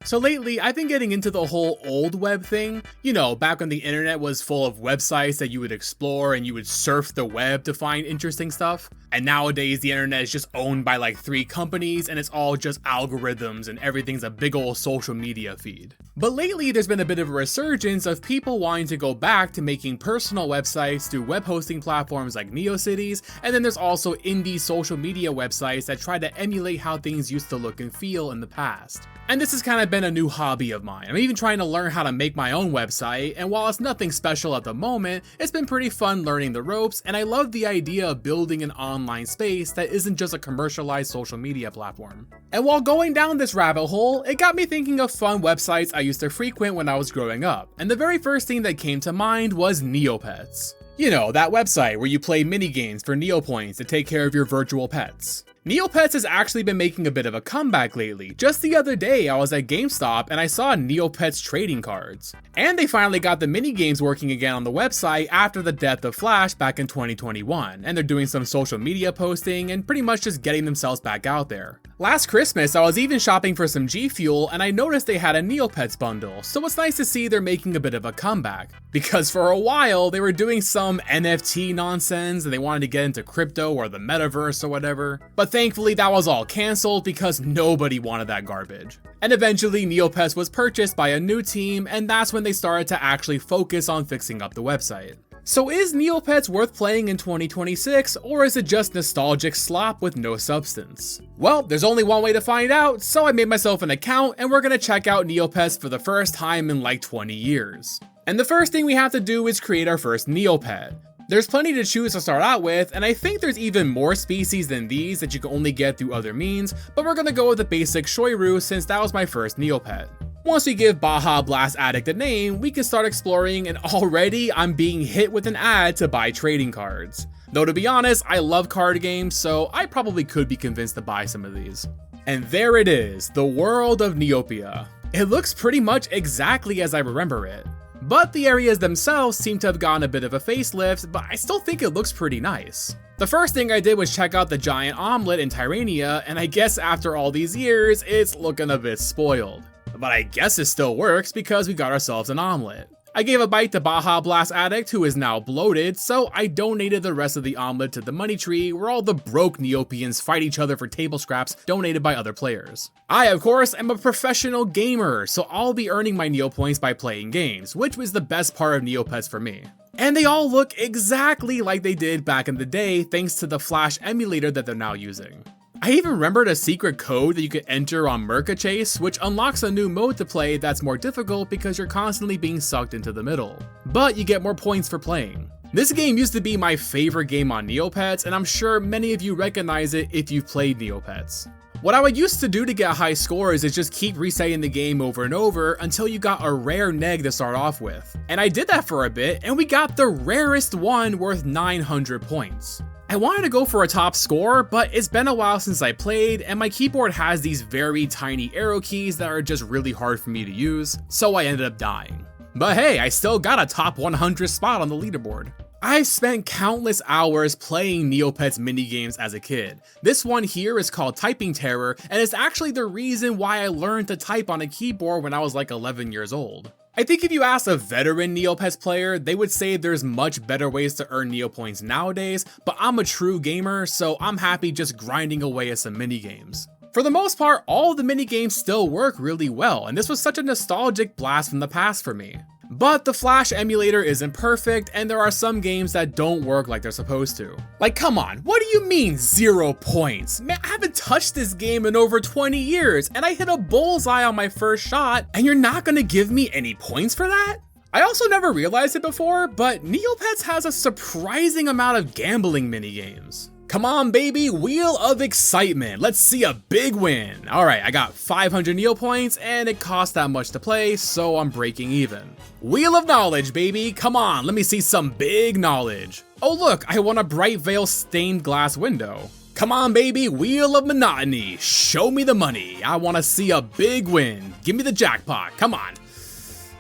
So lately, I've been getting into the whole old web thing. You know, back when the internet was full of websites that you would explore and you would surf the web to find interesting stuff. And nowadays, the internet is just owned by like 3 companies and it's all just algorithms and everything's a big old social media feed. But lately, there's been a bit of a resurgence of people wanting to go back to making personal websites through web hosting platforms like NeoCities, and then there's also indie social media websites that try to emulate how things used to look and feel in the past. And this has kind of been a new hobby of mine. I'm even trying to learn how to make my own website, and while it's nothing special at the moment, it's been pretty fun learning the ropes, and I love the idea of building an online space that isn't just a commercialized social media platform. And while going down this rabbit hole, it got me thinking of fun websites I used to frequent when I was growing up, and the very first thing that came to mind was Neopets. You know, that website where you play minigames for Neopoints to take care of your virtual pets. Neopets has actually been making a bit of a comeback lately. Just the other day, I was at GameStop and I saw Neopets trading cards. And they finally got the minigames working again on the website after the death of Flash back in 2021, and they're doing some social media posting and pretty much just getting themselves back out there. Last Christmas, I was even shopping for some G Fuel and I noticed they had a Neopets bundle, so it's nice to see they're making a bit of a comeback. Because for a while, they were doing some NFT nonsense and they wanted to get into crypto or the metaverse or whatever. But thankfully, that was all cancelled because nobody wanted that garbage. And eventually, Neopets was purchased by a new team, and that's when they started to actually focus on fixing up the website. So is Neopets worth playing in 2026, or is it just nostalgic slop with no substance? Well, there's only one way to find out, so I made myself an account and we're gonna check out Neopets for the first time in like 20 years. And the first thing we have to do is create our first Neopet. There's plenty to choose to start out with, and I think there's even more species than these that you can only get through other means, but we're gonna go with the basic Shoiru since that was my first Neopet. Once we give Baja Blast Addict a name, we can start exploring, and already I'm being hit with an ad to buy trading cards. Though to be honest, I love card games, so I probably could be convinced to buy some of these. And there it is, the world of Neopia. It looks pretty much exactly as I remember it. But the areas themselves seem to have gotten a bit of a facelift, but I still think it looks pretty nice. The first thing I did was check out the giant omelet in Tyrania, and I guess after all these years, it's looking a bit spoiled. But I guess it still works because we got ourselves an omelet. I gave a bite to Baja Blast Addict, who is now bloated, so I donated the rest of the omelet to the money tree where all the broke Neopians fight each other for table scraps donated by other players. I, of course, am a professional gamer, so I'll be earning my Neopoints by playing games, which was the best part of Neopets for me. And they all look exactly like they did back in the day thanks to the Flash emulator that they're now using. I even remembered a secret code that you could enter on Merca Chase, which unlocks a new mode to play that's more difficult because you're constantly being sucked into the middle. But you get more points for playing. This game used to be my favorite game on Neopets, and I'm sure many of you recognize it if you've played Neopets. What I would used to do to get high scores is just keep resetting the game over and over until you got a rare neg to start off with. And I did that for a bit, and we got the rarest one worth 900 points. I wanted to go for a top score, but it's been a while since I played, and my keyboard has these very tiny arrow keys that are just really hard for me to use, so I ended up dying. But hey, I still got a top 100 spot on the leaderboard. I've spent countless hours playing Neopets minigames as a kid. This one here is called Typing Terror, and it's actually the reason why I learned to type on a keyboard when I was like 11 years old. I think if you ask a veteran Neopets player, they would say there's much better ways to earn Neopoints nowadays, but I'm a true gamer, so I'm happy just grinding away at some minigames. For the most part, all of the minigames still work really well, and this was such a nostalgic blast from the past for me. But the Flash emulator isn't perfect, and there are some games that don't work like they're supposed to. Like, come on, what do you mean 0 points? Man, I haven't touched this game in over 20 years, and I hit a bullseye on my first shot, and you're not gonna give me any points for that? I also never realized it before, but Neopets has a surprising amount of gambling minigames. Come on, baby, Wheel of Excitement. Let's see a big win. All right, I got 500 Neopoints, and it cost that much to play, so I'm breaking even. Wheel of Knowledge, baby. Come on, let me see some big knowledge. Oh, look, I won a Bright Veil stained glass window. Come on, baby, Wheel of Monotony. Show me the money. I want to see a big win. Give me the jackpot. Come on.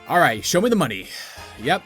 All right, show me the money. Yep.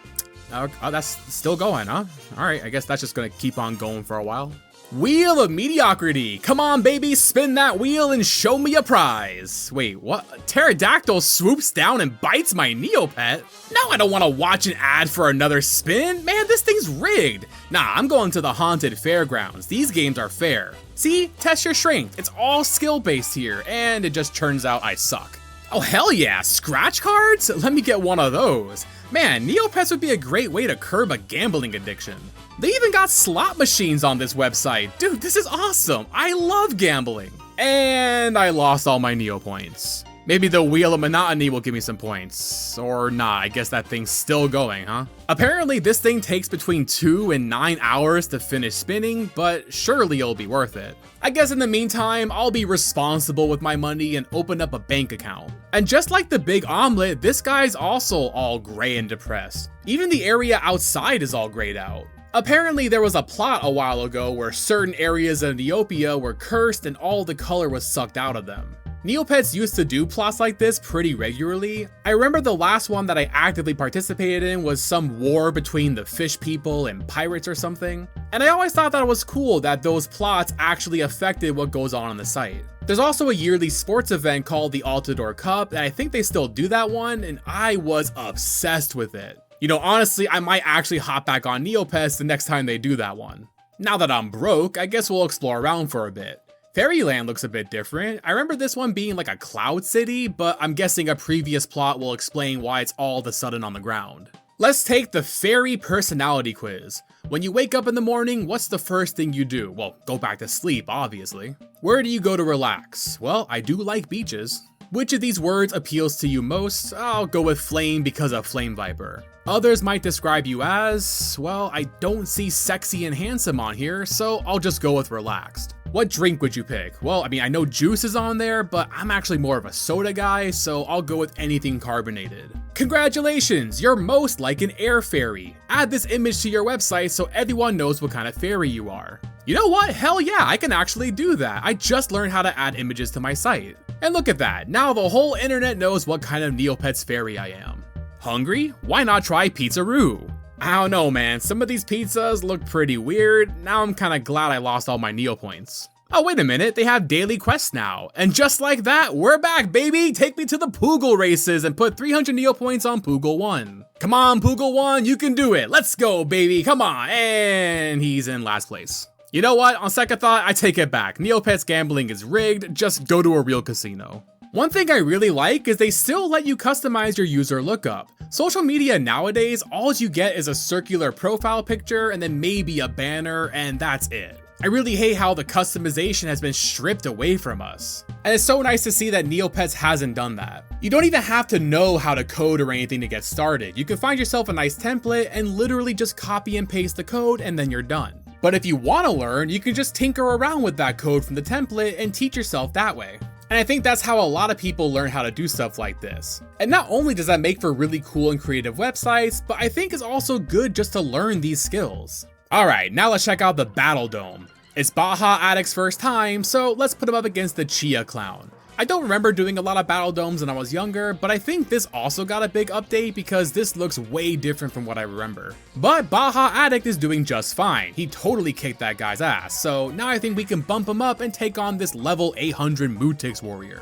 Oh, that's still going, huh? All right, I guess that's just going to keep on going for a while. Wheel of Mediocrity. Come on, baby, spin that wheel and show me a prize. Wait, what? Pterodactyl swoops down and bites my Neopet? No, I don't want to watch an ad for another spin. Man, this thing's rigged. Nah, I'm going to the haunted fairgrounds. These games are fair. See? Test your strength. It's all skill-based here, and it just turns out I suck. Oh, hell yeah, scratch cards? Let me get one of those. Man, Neopets would be a great way to curb a gambling addiction. They even got slot machines on this website. Dude, this is awesome. I love gambling. And I lost all my Neo points. Maybe the Wheel of Monotony will give me some points. Or not, I guess that thing's still going, huh? Apparently this thing takes between 2 and 9 hours to finish spinning, but surely it'll be worth it. I guess in the meantime, I'll be responsible with my money and open up a bank account. And just like the big omelet, this guy's also all gray and depressed. Even the area outside is all grayed out. Apparently there was a plot a while ago where certain areas of Neopia were cursed and all the color was sucked out of them. Neopets used to do plots like this pretty regularly. I remember the last one that I actively participated in was some war between the fish people and pirates or something. And I always thought that it was cool that those plots actually affected what goes on the site. There's also a yearly sports event called the Altador Cup, and I think they still do that one, and I was obsessed with it. You know, honestly, I might actually hop back on Neopets the next time they do that one. Now that I'm broke, I guess we'll explore around for a bit. Fairyland looks a bit different. I remember this one being like a cloud city, but I'm guessing a previous plot will explain why it's all of a sudden on the ground. Let's take the fairy personality quiz. When you wake up in the morning, what's the first thing you do? Well, go back to sleep, obviously. Where do you go to relax? Well, I do like beaches. Which of these words appeals to you most? I'll go with flame because of Flame Viper. Others might describe you as, well, I don't see sexy and handsome on here, so I'll just go with relaxed. What drink would you pick? Well, I mean, I know juice is on there, but I'm actually more of a soda guy, so I'll go with anything carbonated. Congratulations, you're most like an air fairy. Add this image to your website so everyone knows what kind of fairy you are. You know what? Hell yeah, I can actually do that. I just learned how to add images to my site. And look at that, now the whole internet knows what kind of Neopets fairy I am. Hungry? Why not try Pizzaroo? I don't know, man, some of these pizzas look pretty weird. Now I'm kinda glad I lost all my Neo points. Oh, wait a minute, they have daily quests now. And just like that, we're back, baby! Take me to the Poogle races and put 300 Neo points on Poogle 1. Come on, Poogle 1, you can do it! Let's go, baby, come on! And he's in last place. You know what, on second thought, I take it back. Neopets gambling is rigged, just go to a real casino. One thing I really like is they still let you customize your user lookup. Social media nowadays, all you get is a circular profile picture and then maybe a banner, and that's it. I really hate how the customization has been stripped away from us. And it's so nice to see that Neopets hasn't done that. You don't even have to know how to code or anything to get started. You can find yourself a nice template and literally just copy and paste the code and then you're done. But if you want to learn, you can just tinker around with that code from the template and teach yourself that way. And I think that's how a lot of people learn how to do stuff like this. And not only does that make for really cool and creative websites, but I think it's also good just to learn these skills. Alright, now let's check out the Battledome. It's Baja Addict's first time, so let's put him up against the Chia Clown. I don't remember doing a lot of Battledomes when I was younger, but I think this also got a big update because this looks way different from what I remember. But Baja Addict is doing just fine. He totally kicked that guy's ass, so now I think we can bump him up and take on this level 800 Mutix warrior.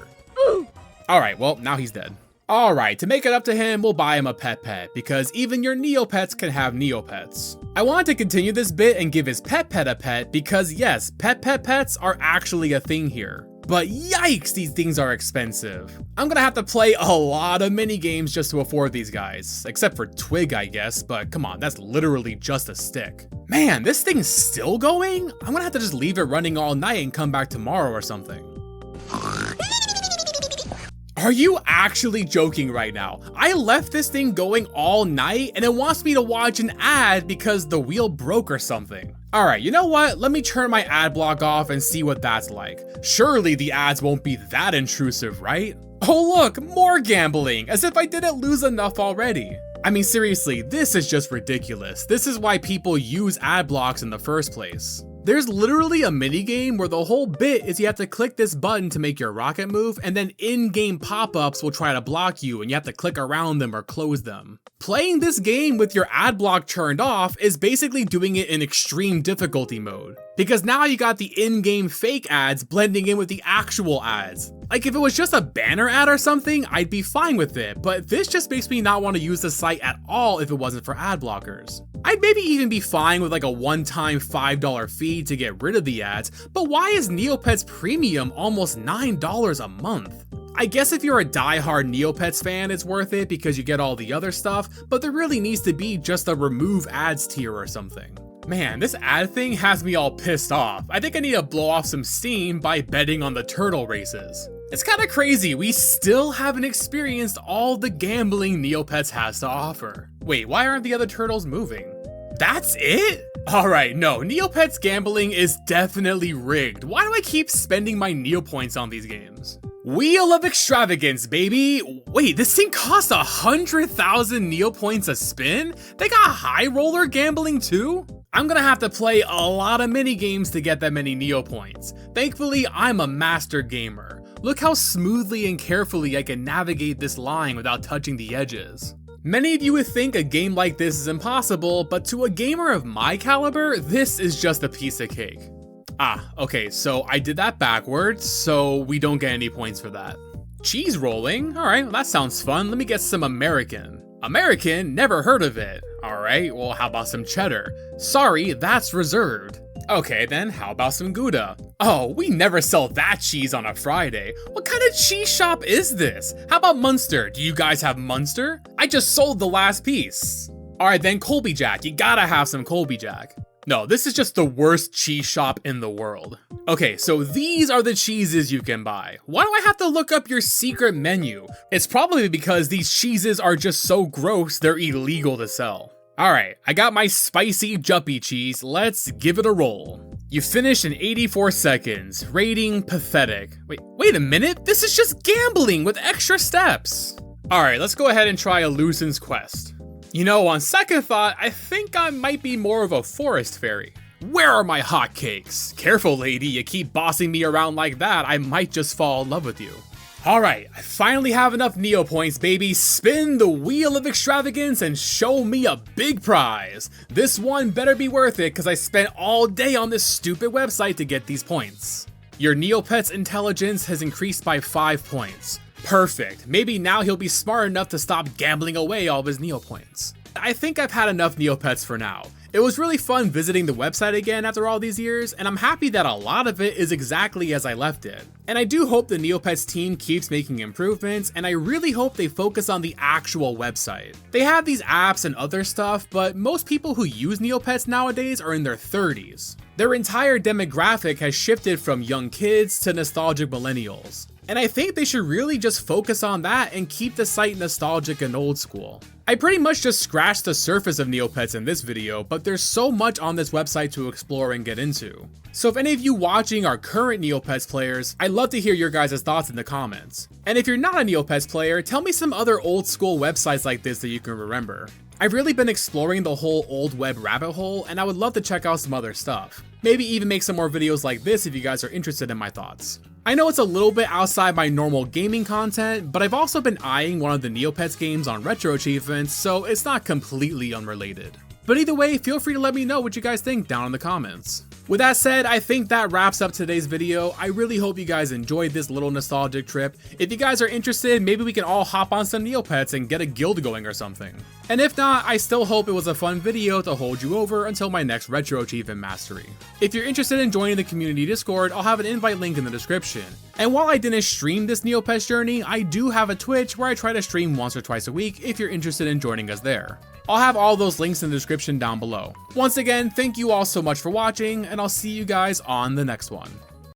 Alright, well, now he's dead. Alright, to make it up to him, we'll buy him a pet, because even your Neopets can have Neopets. I wanted to continue this bit and give his pet a pet because yes, pets are actually a thing here. But yikes, these things are expensive. I'm gonna have to play a lot of mini games just to afford these guys. Except for Twig, I guess, but come on, that's literally just a stick. Man, this thing's still going? I'm gonna have to just leave it running all night and come back tomorrow or something. Are you actually joking right now? I left this thing going all night and it wants me to watch an ad because the wheel broke or something. Alright, you know what? Let me turn my ad block off and see what that's like. Surely the ads won't be that intrusive, right? Oh look, more gambling, as if I didn't lose enough already. I mean seriously, this is just ridiculous. This is why people use ad blocks in the first place. There's literally a minigame where the whole bit is you have to click this button to make your rocket move, and then in-game pop-ups will try to block you and you have to click around them or close them. Playing this game with your ad block turned off is basically doing it in extreme difficulty mode, because now you got the in-game fake ads blending in with the actual ads. Like if it was just a banner ad or something, I'd be fine with it, but this just makes me not want to use the site at all if it wasn't for ad blockers. I'd maybe even be fine with like a one-time $5 fee to get rid of the ads, but why is Neopets Premium almost $9 a month? I guess if you're a die-hard Neopets fan, it's worth it because you get all the other stuff, but there really needs to be just a remove ads tier or something. Man, this ad thing has me all pissed off. I think I need to blow off some steam by betting on the turtle races. It's kinda crazy, we still haven't experienced all the gambling Neopets has to offer. Wait, why aren't the other turtles moving? That's it? Alright, no, Neopets gambling is definitely rigged. Why do I keep spending my Neopoints on these games? Wheel of Extravagance, baby! Wait, this thing costs 100,000 Neopoints a spin? They got high roller gambling too? I'm gonna have to play a lot of minigames to get that many Neopoints. Thankfully, I'm a master gamer. Look how smoothly and carefully I can navigate this line without touching the edges. Many of you would think a game like this is impossible, but to a gamer of my caliber, this is just a piece of cake. Ah, okay, so I did that backwards, so we don't get any points for that. Cheese rolling? Alright, well, that sounds fun. Let me get some American. American? Never heard of it. Alright, well, how about some cheddar? Sorry, that's reserved. Okay, then how about some Gouda? Oh, we never sell that cheese on a Friday. What kind of cheese shop is this? How about Munster? Do you guys have Munster? I just sold the last piece. Alright then, Colby Jack. You gotta have some Colby Jack. No, this is just the worst cheese shop in the world. Okay, so these are the cheeses you can buy. Why do I have to look up your secret menu? It's probably because these cheeses are just so gross they're illegal to sell. Alright, I got my spicy juppy cheese, let's give it a roll. You finished in 84 seconds, rating pathetic. Wait a minute, this is just gambling with extra steps. Alright, let's go ahead and try a Lucen's Quest. You know, on second thought, I think I might be more of a forest fairy. Where are my hotcakes? Careful lady, you keep bossing me around like that, I might just fall in love with you. Alright, I finally have enough Neopoints, baby. Spin the Wheel of Extravagance and show me a big prize. This one better be worth it because I spent all day on this stupid website to get these points. Your Neopet's intelligence has increased by 5 points. Perfect. Maybe now he'll be smart enough to stop gambling away all of his Neopoints. I think I've had enough Neopets for now. It was really fun visiting the website again after all these years, and I'm happy that a lot of it is exactly as I left it. And I do hope the Neopets team keeps making improvements, and I really hope they focus on the actual website. They have these apps and other stuff, but most people who use Neopets nowadays are in their 30s. Their entire demographic has shifted from young kids to nostalgic millennials. And I think they should really just focus on that and keep the site nostalgic and old school. I pretty much just scratched the surface of Neopets in this video, but there's so much on this website to explore and get into. So if any of you watching are current Neopets players, I'd love to hear your guys' thoughts in the comments. And if you're not a Neopets player, tell me some other old school websites like this that you can remember. I've really been exploring the whole old web rabbit hole, and I would love to check out some other stuff. Maybe even make some more videos like this if you guys are interested in my thoughts. I know it's a little bit outside my normal gaming content, but I've also been eyeing one of the Neopets games on Retro Achievements, so it's not completely unrelated. But either way, feel free to let me know what you guys think down in the comments. With that said, I think that wraps up today's video. I really hope you guys enjoyed this little nostalgic trip. If you guys are interested, maybe we can all hop on some Neopets and get a guild going or something. And if not, I still hope it was a fun video to hold you over until my next Retro Achievement Mastery. If you're interested in joining the community Discord, I'll have an invite link in the description. And while I didn't stream this Neopets journey, I do have a Twitch where I try to stream once or twice a week if you're interested in joining us there. I'll have all those links in the description down below. Once again, thank you all so much for watching, and I'll see you guys on the next one.